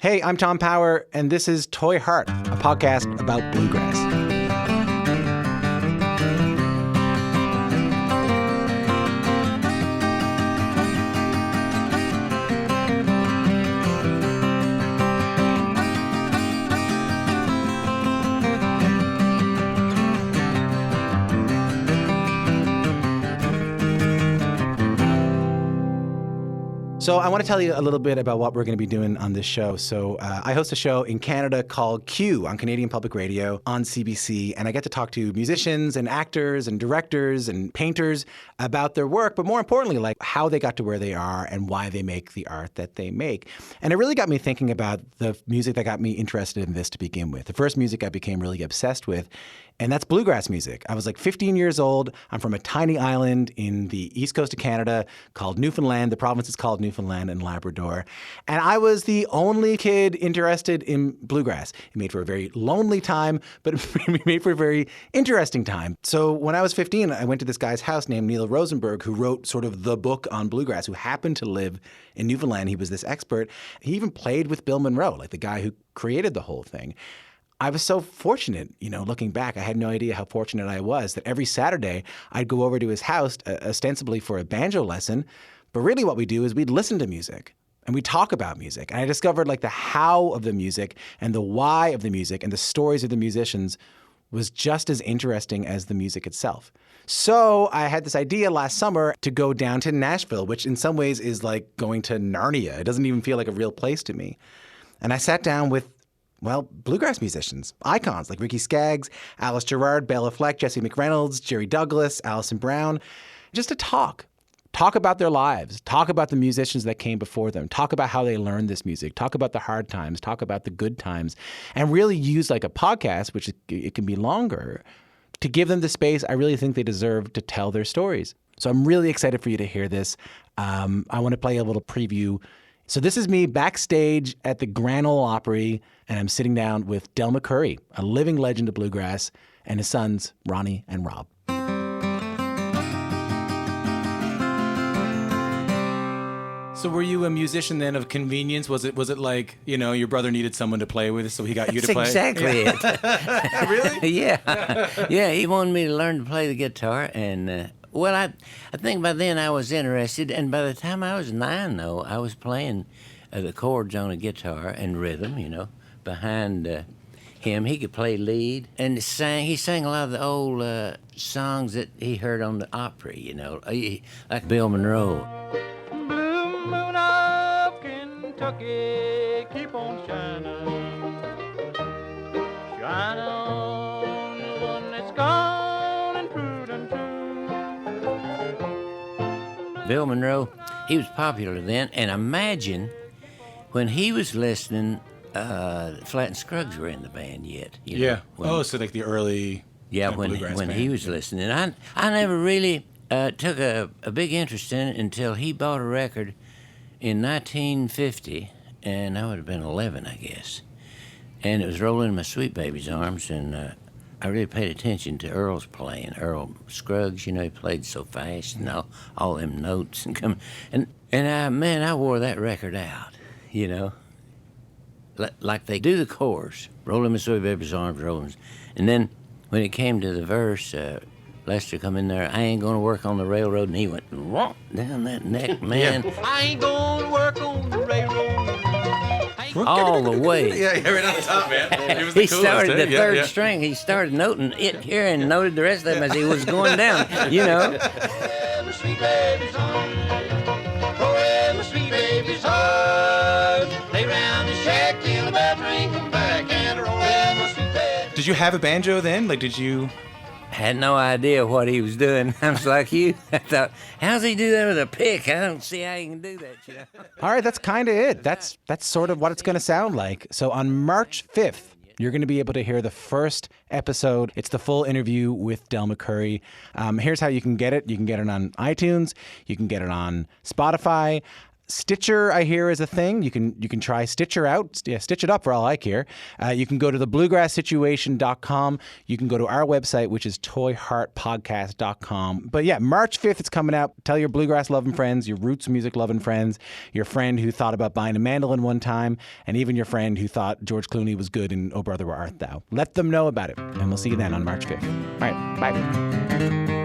Hey, I'm Tom Power, and this is Toy Heart, a podcast about bluegrass. So I want to tell you a little bit about what we're going to be doing on this show. So I host a show in Canada called Q on Canadian Public Radio on CBC, and I get to talk to musicians and actors and directors and painters about their work, but more importantly, like how they got to where they are and why they make the art that they make. And it really got me thinking about the music that got me interested in this to begin with. The first music I became really obsessed with, and that's bluegrass music. I was like 15 years old. I'm from a tiny island in the east coast of Canada called Newfoundland. The province is called Newfoundland and Labrador. And I was the only kid interested in bluegrass. It made for a very lonely time, but it made for a very interesting time. So when I was 15, I went to this guy's house named Neil Rosenberg, who wrote sort of the book on bluegrass, who happened to live in Newfoundland. He was this expert. He even played with Bill Monroe, like the guy who created the whole thing. I was so fortunate, looking back, I had no idea how fortunate I was that every Saturday I'd go over to his house ostensibly for a banjo lesson. But really what we do is we'd listen to music and we'd talk about music. And I discovered like the how of the music and the why of the music and the stories of the musicians was just as interesting as the music itself. So I had this idea last summer to go down to Nashville, which in some ways is like going to Narnia. It doesn't even feel like a real place to me. And I sat down with bluegrass musicians, icons like Ricky Skaggs, Alice Gerrard, Bela Fleck, Jesse McReynolds, Jerry Douglas, Alison Brown, just to talk about their lives, talk about the musicians that came before them, talk about how they learned this music, talk about the hard times, talk about the good times, and really use like a podcast, which it can be longer, to give them the space I really think they deserve to tell their stories. So I'm really excited for you to hear this. I want to play a little preview. So this is me backstage at the Grand Ole Opry, and I'm sitting down with Del McCoury, a living legend of bluegrass, and his sons, Ronnie and Rob. So were you a musician then of convenience? Was it like, your brother needed someone to play with, so he got you to play? That's exactly it. Really? Yeah, he wanted me to learn to play the guitar, and I think by then I was interested, and by the time I was 9, though, I was playing the chords on a guitar and rhythm, behind him. He could play lead, and he sang a lot of the old songs that he heard on the Opry, like Bill Monroe. Blue moon of Kentucky, keep on shining, shine on the one that's gone and proved untrue. Bill Monroe, he was popular then, and imagine when he was listening, Flat and Scruggs were in the band yet. So like the early when he was listening. I never really took a big interest in it until he bought a record in 1950, and I would have been 11, I guess. And it was Rolling in My Sweet Baby's Arms, and I really paid attention to Earl's playing. Earl Scruggs, he played so fast and all them notes and come. And I wore that record out, like they do the chorus, Rolling in My Sweet Baby's Arms, rolling. And then when it came to the verse, Lester come in there, I ain't gonna work on the railroad, and he went down that neck, man. Yeah. I ain't gonna work on the railroad. All the way. Yeah, right on the top, man. He was He started the third string. He started noting it here and noted the rest of them as he was going down, My sweet baby's arms, my sweet baby's arms. Lay round the shack till the bells ring, come back and roll my sweet baby. Did you have a banjo then? Like, did you? Had no idea what he was doing. I was like you. I thought, how's he do that with a pick? I don't see how he can do that. All right, that's kind of it. That's sort of what it's going to sound like. So on March 5th, you're going to be able to hear the first episode. It's the full interview with Del McCoury. Here's how you can get it. You can get it on iTunes. You can get it on Spotify. Stitcher, I hear, is a thing. You can try Stitcher out. Yeah, Stitch it up for all I care. You can go to thebluegrasssituation.com. You can go to our website, which is toyheartpodcast.com. But yeah, March 5th, it's coming out. Tell your bluegrass loving friends, your roots music loving friends, your friend who thought about buying a mandolin one time, and even your friend who thought George Clooney was good in Oh Brother Where Art Thou. Let them know about it. And we'll see you then on March 5th. All right, bye.